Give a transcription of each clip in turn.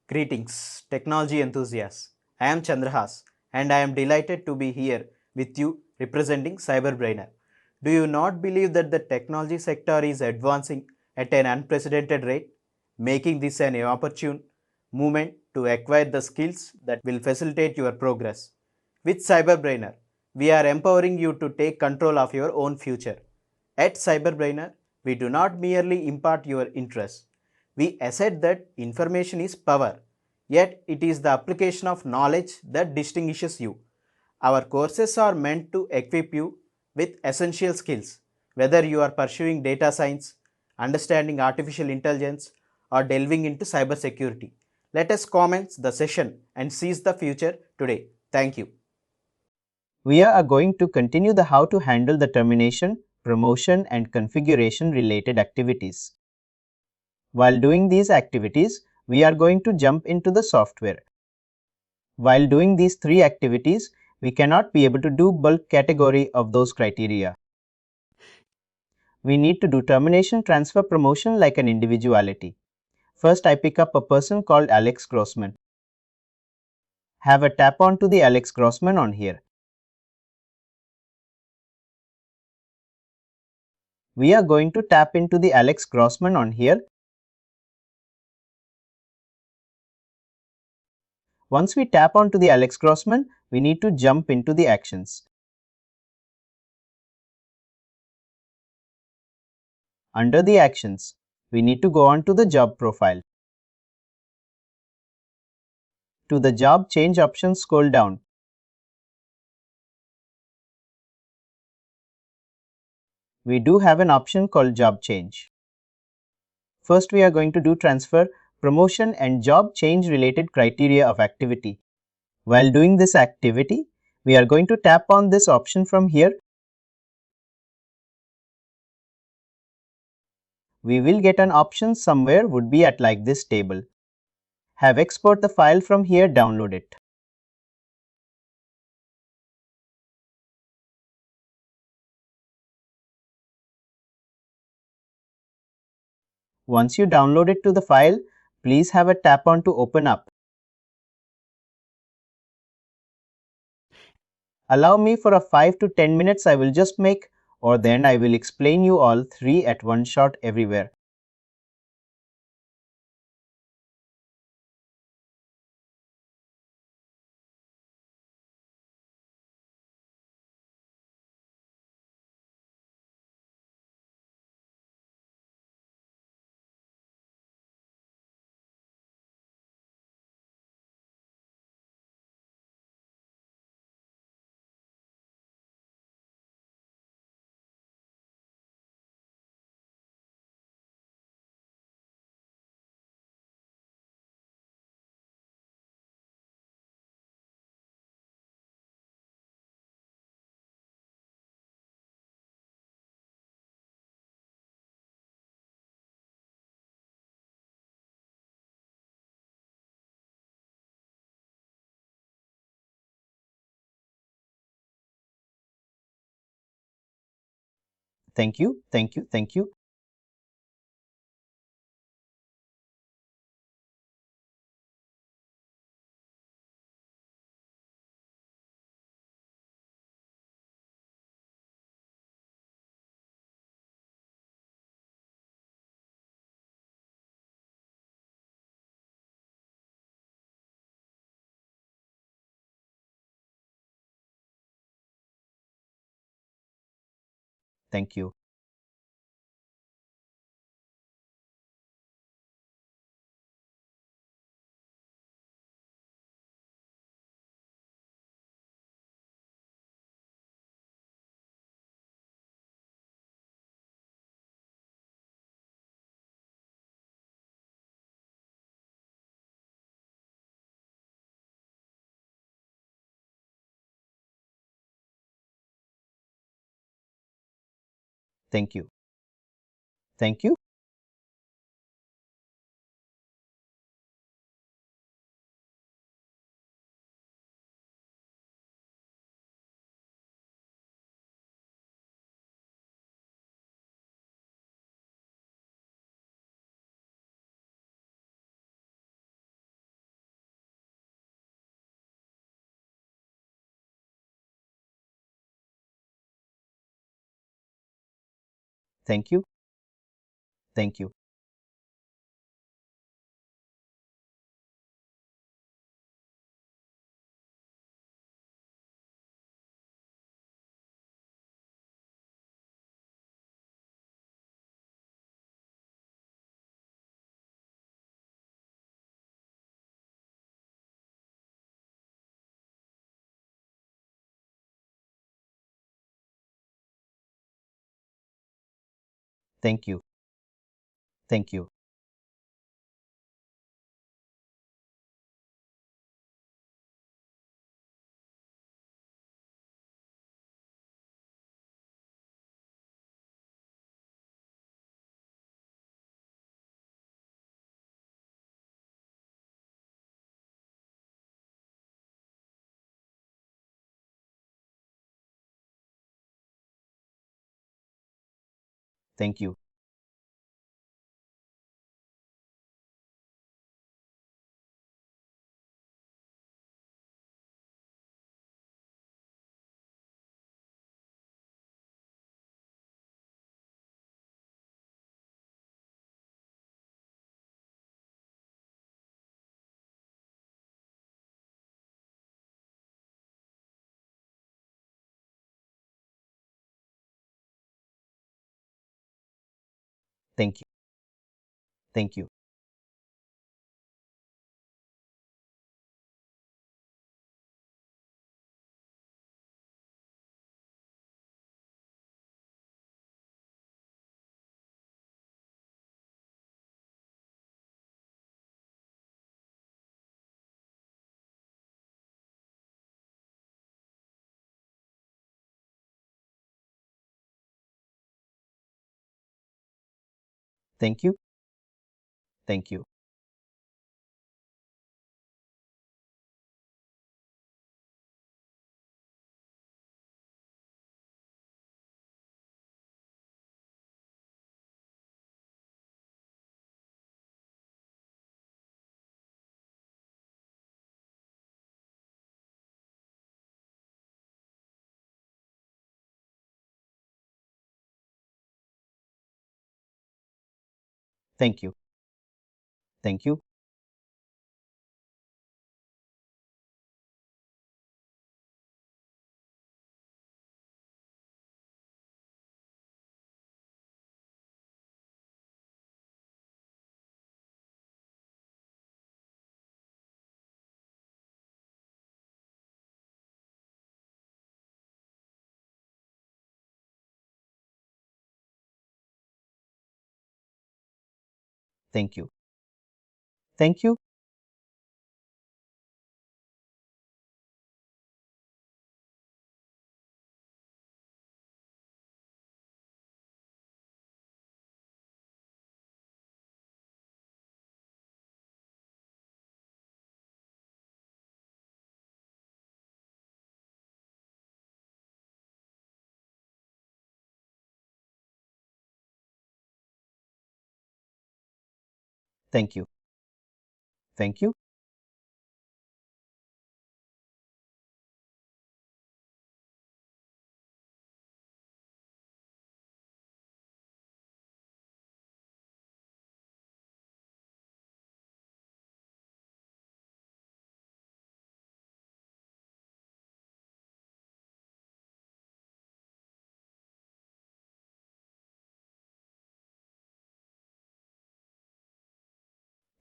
Greetings, technology enthusiasts. I am Chandrahas and I am delighted to be here with you representing CyberBrainer. Do you not believe that the technology sector is advancing at an unprecedented rate, making this an opportune moment to acquire the skills that will facilitate your progress? With CyberBrainer, we are empowering you to take control of your own future. At CyberBrainer, we do not merely impart your interests. We assert that information is power, yet it is the application of knowledge that distinguishes you. Our courses are meant to equip you with essential skills, whether you are pursuing data science, understanding artificial intelligence, or delving into cybersecurity. Let us commence the session and seize the future today. Thank you. We are going to continue the how to handle the termination, promotion and configuration related activities. While doing these activities, we are going to jump into the software. While doing these three activities, we cannot be able to do bulk category of those criteria. We need to do termination, transfer, promotion like an individuality. First, I pick up a person called Alex Grossman. Have a tap on to the Alex Grossman on here. We are going to tap into the Alex Grossman on here. Once we tap onto the Alex Grossman, we need to jump into the actions. Under the actions, we need to go on to the job profile. To the job change option, scroll down. We do have an option called job change. First, we are going to do transfer, promotion and job change related criteria of activity. While doing this activity, we are going to tap on this option from here. We will get an option somewhere would be at like this table. Have export the file from here, download it. Once you download it to the file, please have a tap on to open up. Allow me for a 5 to 10 minutes I will just make, or then I will explain you all three at one shot everywhere. Thank you, thank you, thank you. Thank you. Thank you. Thank you. Thank you. Thank you. Thank you. Thank you. Thank you. Thank you. Thank you. Thank you. Thank you. Thank you. Thank you. Thank you. Thank you. Thank you. Thank you.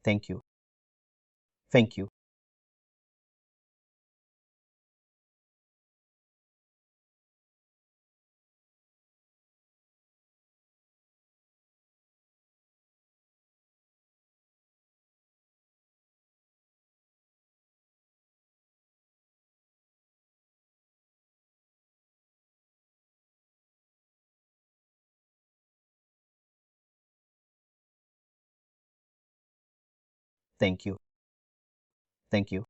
Thank you. Thank you. Thank you. Thank you.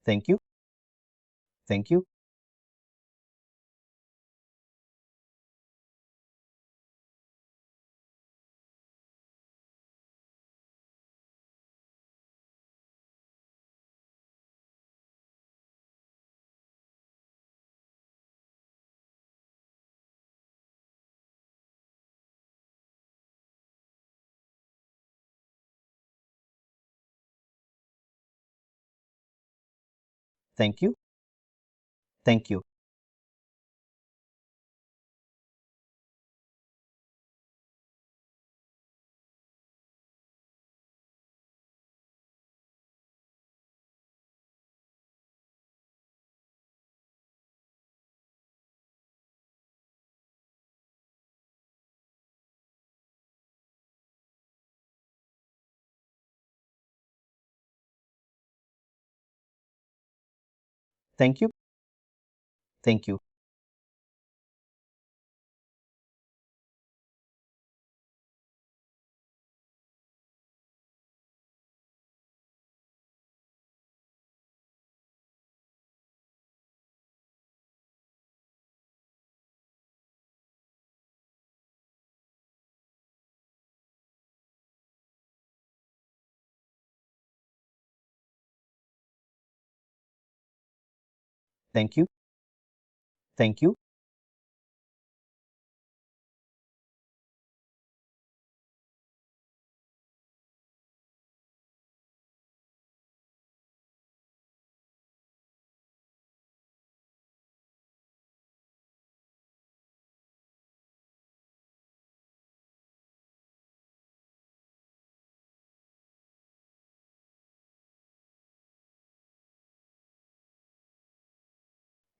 Thank you. Thank you. Thank you. Thank you. Thank you. Thank you. Thank you. Thank you.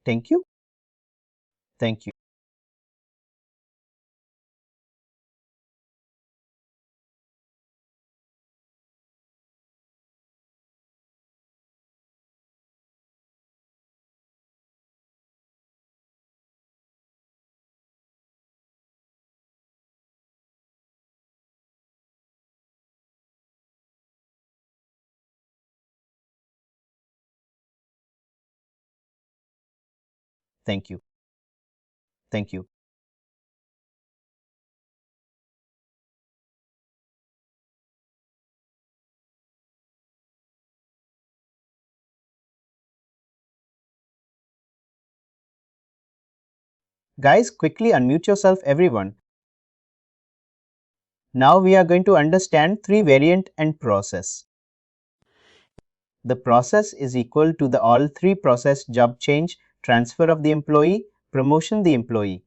Thank you. Thank you. Thank you. Thank you. Guys, quickly unmute yourself, everyone. Now we are going to understand three variant and process. The process is equal to the all three process: job change, transfer of the employee, promotion the employee.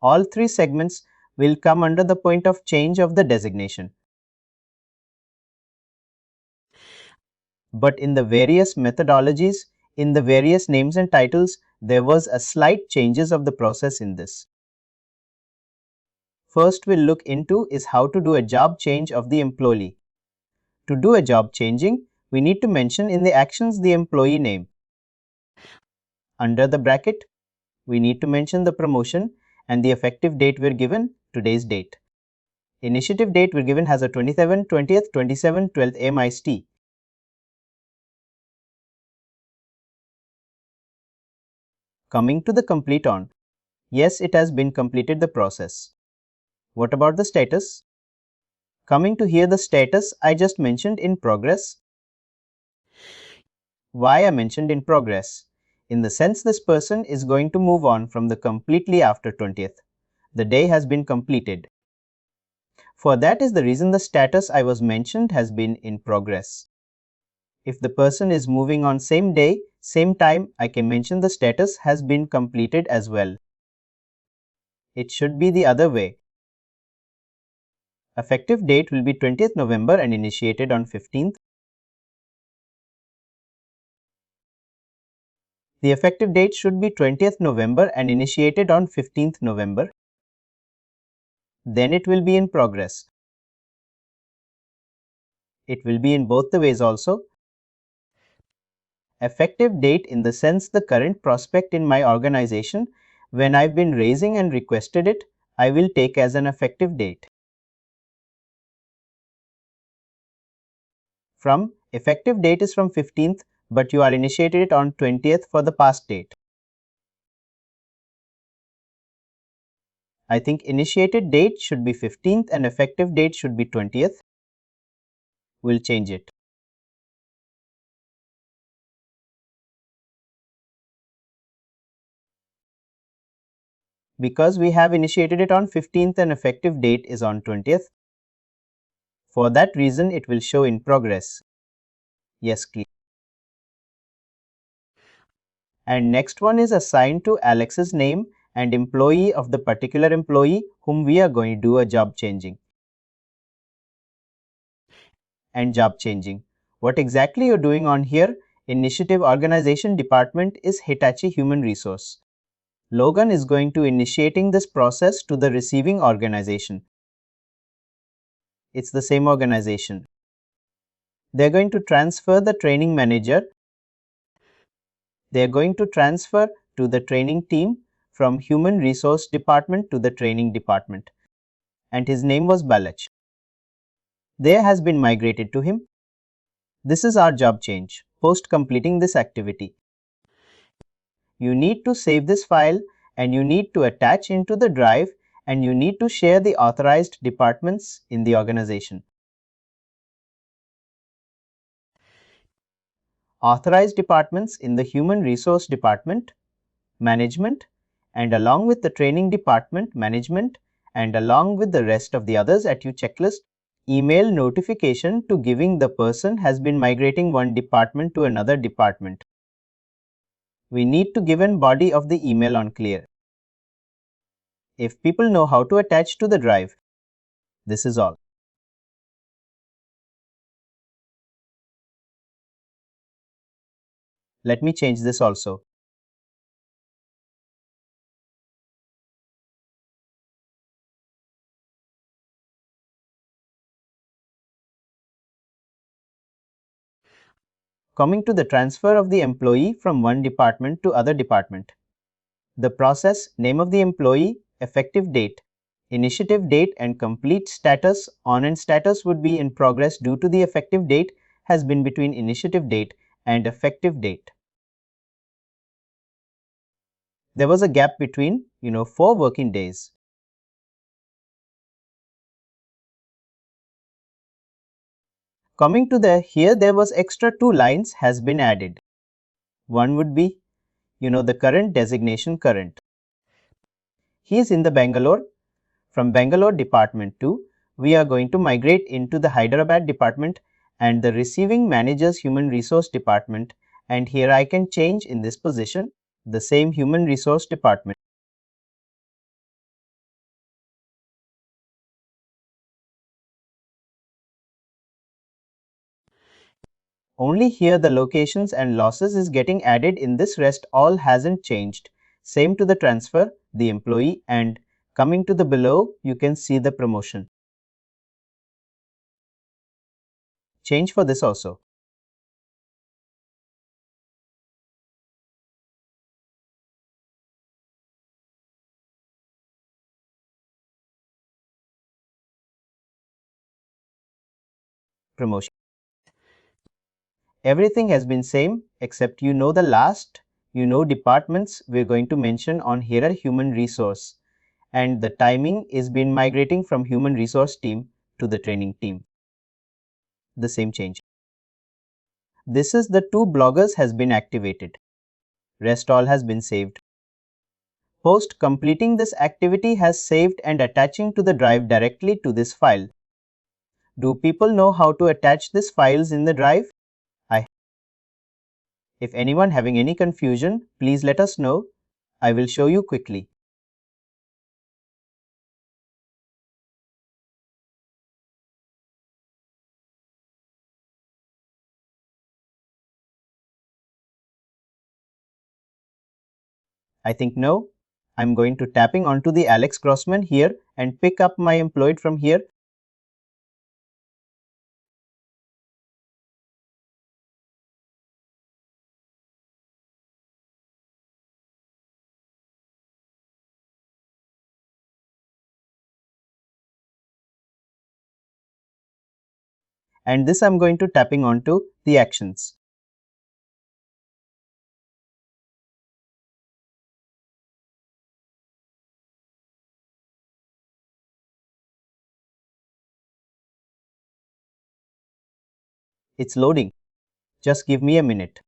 All three segments will come under the point of change of the designation. But in the various methodologies, in the various names and titles, there was a slight changes of the process in this. First we'll look into is how to do a job change of the employee. To do a job changing, we need to mention in the actions the employee name. Under the bracket, we need to mention the promotion and the effective date we're given, today's date. Initiative date we're given has a 27, 20th, 27, 12th AM IST. Coming to the complete on. Yes, it has been completed the process. What about the status? Coming to here the status I just mentioned in progress. Why I mentioned in progress? In the sense this person is going to move on from the completely after 20th. The day has been completed. For that is the reason the status I was mentioned has been in progress. If the person is moving on same day, same time, I can mention the status has been completed as well. It should be the other way. Effective date will be 20th November and initiated on 15th. The effective date should be 20th November and initiated on 15th November. Then it will be in progress. It will be in both the ways also. Effective date in the sense the current prospect in my organization, when I've been raising and requested it, I will take as an effective date. From effective date is from 15th, but you are initiated it on 20th for the past date. I think initiated date should be 15th and effective date should be 20th. We'll change it. Because we have initiated it on 15th and effective date is on 20th. For that reason, it will show in progress. Yes, click. And next one is assigned to Alex's name and employee of the particular employee whom we are going to do a job changing. And job changing. What exactly you're doing on here? Initiative Organization Department is Hitachi Human Resource. Logan is going to initiating this process to the receiving organization. It's the same organization. They're going to transfer the training manager. They're going to transfer to the training team from Human Resource Department to the training department. And his name was Balach. There has been migrated to him. This is our job change. Post completing this activity, you need to save this file and you need to attach into the drive and you need to share the authorized departments in the organization. Authorized departments in the Human Resource Department, Management, and along with the Training Department, Management, and along with the rest of the others at your checklist, email notification to giving the person has been migrating one department to another department. We need to give an body of the email on clear. If people know how to attach to the drive, this is all. Let me change this also. Coming to the transfer of the employee from one department to other department. The process, name of the employee, effective date, initiative date and complete status on and status would be in progress due to the effective date has been between initiative date and effective date. There was a gap between, 4 working days. Coming to here there was extra 2 lines has been added. One would be, the current designation current. He is in the Bangalore. From Bangalore department to, we are going to migrate into the Hyderabad department and the receiving manager's human resource department, and here I can change in this position the same human resource department. Only here the locations and losses is getting added in this, rest all hasn't changed. Same to the transfer, the employee, and coming to the below you can see the promotion. Change for this also. Promotion. Everything has been same except the last, departments we're going to mention on here are human resource, and the timing is been migrating from human resource team to the training team. The same change. This is the 2 bloggers has been activated. Rest all has been saved. Post completing this activity has saved and attaching to the drive directly to this file. Do people know how to attach these files in the drive? If anyone having any confusion, please let us know. I will show you quickly. I think no. I'm going to tapping onto the Alex Grossman here and pick up my employee from here. And this I'm going to tapping onto the actions. It's loading. Just give me a minute.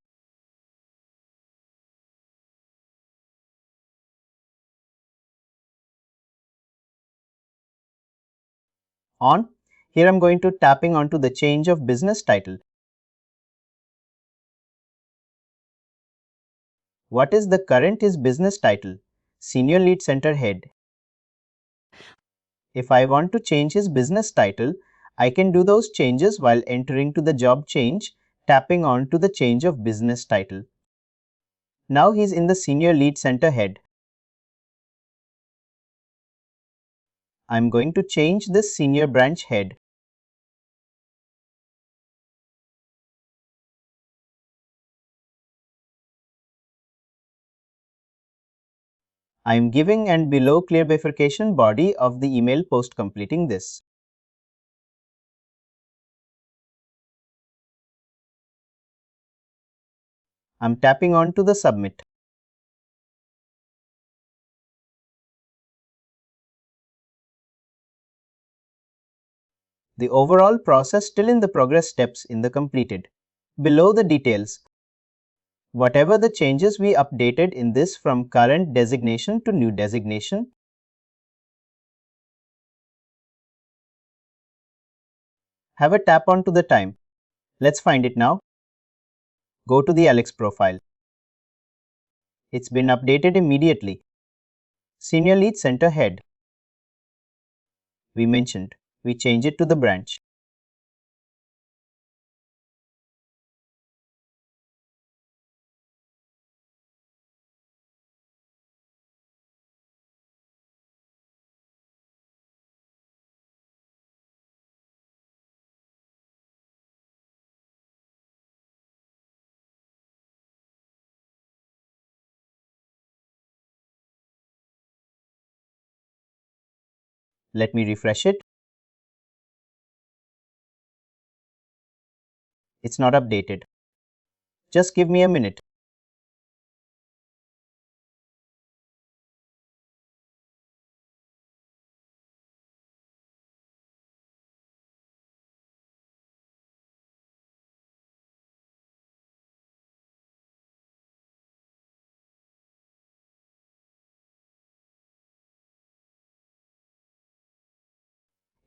Here I'm going to tapping onto the change of business title. What is the current is business title? Senior Lead Center Head. If I want to change his business title, I can do those changes while entering to the job change, tapping on to the change of business title. Now he's in the Senior Lead Center Head. I'm going to change this Senior Branch Head. I am giving and below clear bifurcation body of the email post completing this. I'm tapping on to the submit. The overall process still in the progress steps in the completed. Below the details. Whatever the changes we updated in this from current designation to new designation. Have a tap on to the time. Let's find it now. Go to the Alex profile. It's been updated immediately. Senior Lead Center Head. We mentioned, we change it to the branch. Let me refresh it. It's not updated. Just give me a minute.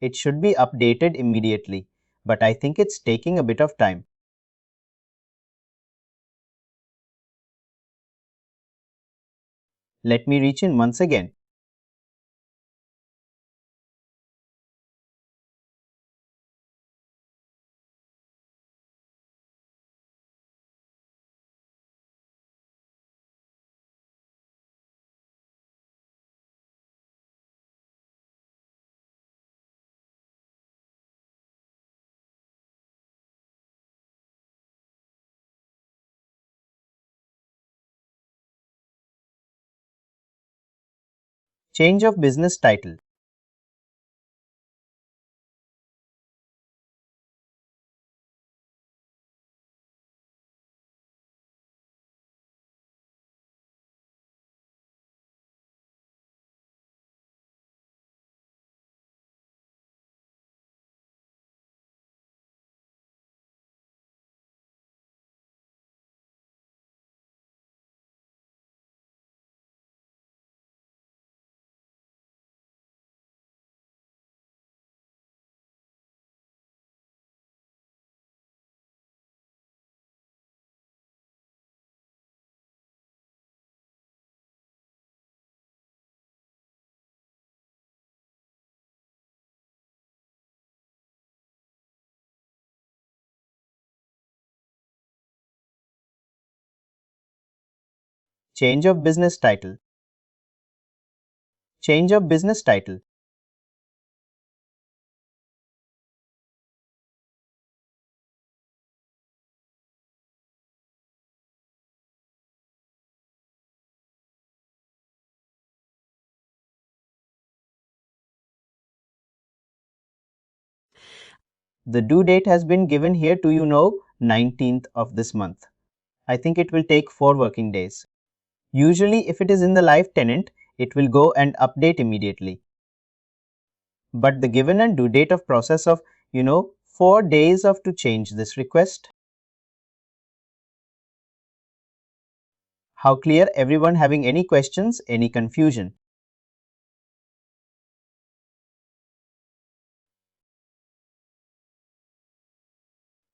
It should be updated immediately, but I think it's taking a bit of time. Let me reach in once again. Change of business title. Change of business title. Change of business title. The due date has been given here to 19th of this month. I think it will take 4 working days. Usually if it is in the live tenant, it will go and update immediately. But the given and due date of process of 4 days to change this request. How clear? Everyone having any questions, any confusion?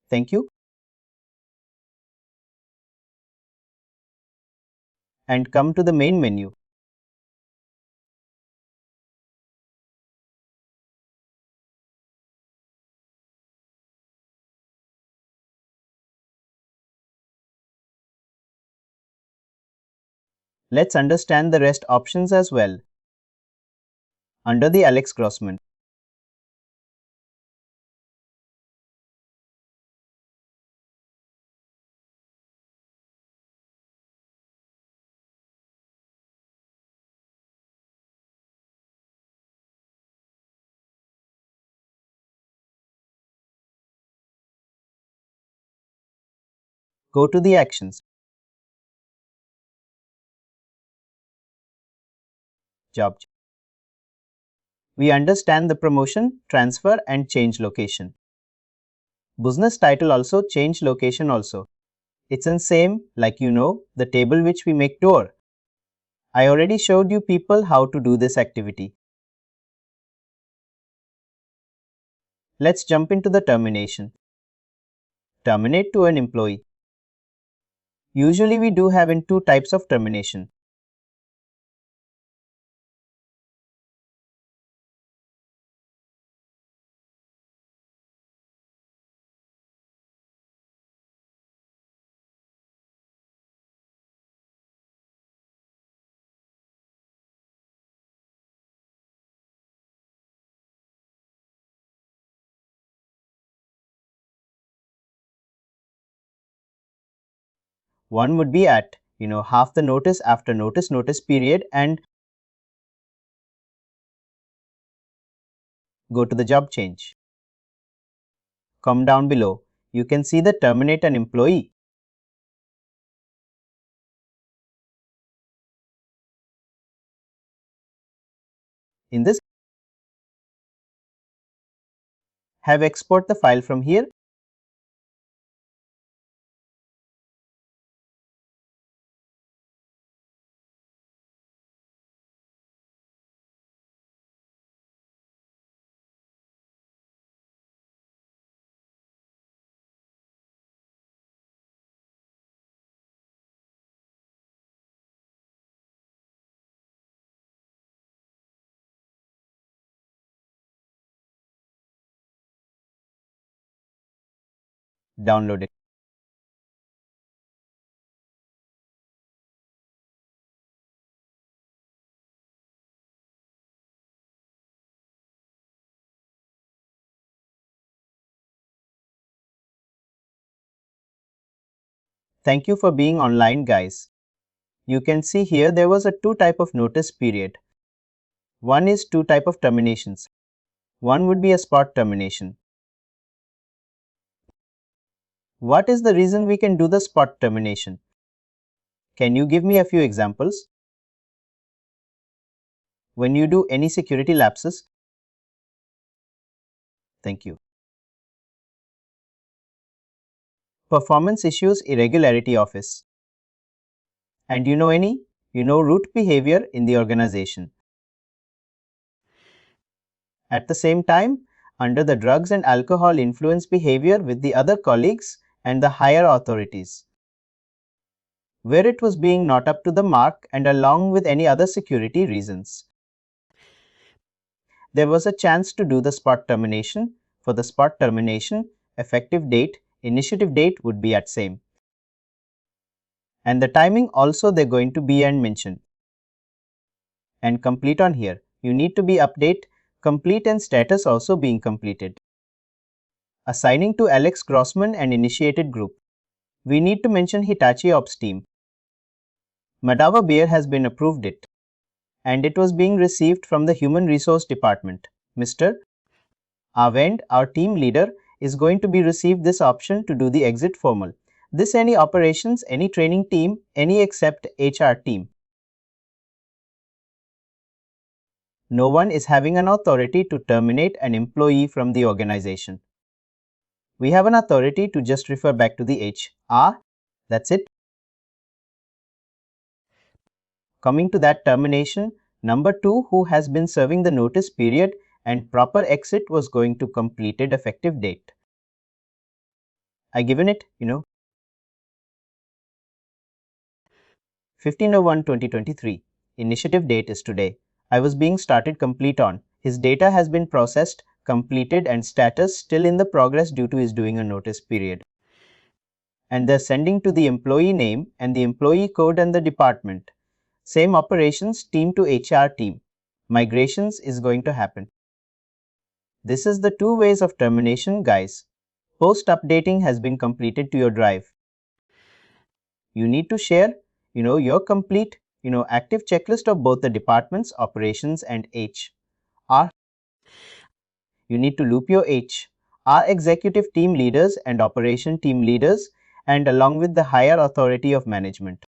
Thank you. And come to the main menu. Let's understand the rest options as well. Under the Alex Grossman, go to the actions. Job. We understand the promotion, transfer and change location. Business title also, change location also. It's in same like the table which we make door. I already showed you people how to do this activity. Let's jump into the termination. Terminate to an employee. Usually we do have in two types of termination. One would be at half the notice after notice period and go to the job change. Come down below. You can see the terminate an employee. In this, have export the file from here. Download it. Thank you for being online, guys. You can see here there was a two type of notice period. One is two type of terminations. One would be a spot termination. What is the reason we can do the spot termination? Can you give me a few examples? When you do any security lapses? Thank you. Performance issues, irregularity office. And any? Root behavior in the organization. At the same time, under the drugs and alcohol influence behavior with the other colleagues and the higher authorities, where it was being not up to the mark and along with any other security reasons. There was a chance to do the spot termination. For the spot termination, effective date, initiative date would be at same. And the timing also they're going to be and mention. And complete on here. You need to be update, complete and status also being completed. Assigning to Alex Grossman and initiated group. We need to mention Hitachi Ops team. Madava Beer has been approved it. And it was being received from the Human Resource Department. Mr. Avend, our team leader, is going to be received this option to do the exit formal. This any operations, any training team, any except HR team. No one is having an authority to terminate an employee from the organization. we have an authority to just refer back to the HR. That's it. Coming to that termination, number 2 who has been serving the notice period and proper exit was going to completed effective date. I given it, 15/01/2023. Initiative date is today. I was being started complete on. His data has been processed, completed and status still in the progress due to his doing a notice period. And they're sending to the employee name and the employee code and the department. Same operations team to HR team. Migrations is going to happen. This is the 2 ways of termination, guys. Post updating has been completed to your drive. You need to share, your complete, active checklist of both the departments, operations and HR. You need to loop your HR executive team leaders and operation team leaders and along with the higher authority of management.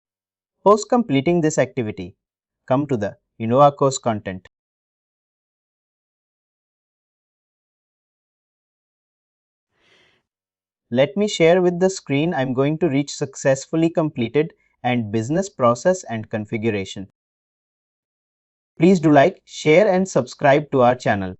Post completing this activity, come to the our course content. Let me share with the screen I'm going to reach successfully completed and business process and configuration. Please do like, share and subscribe to our channel.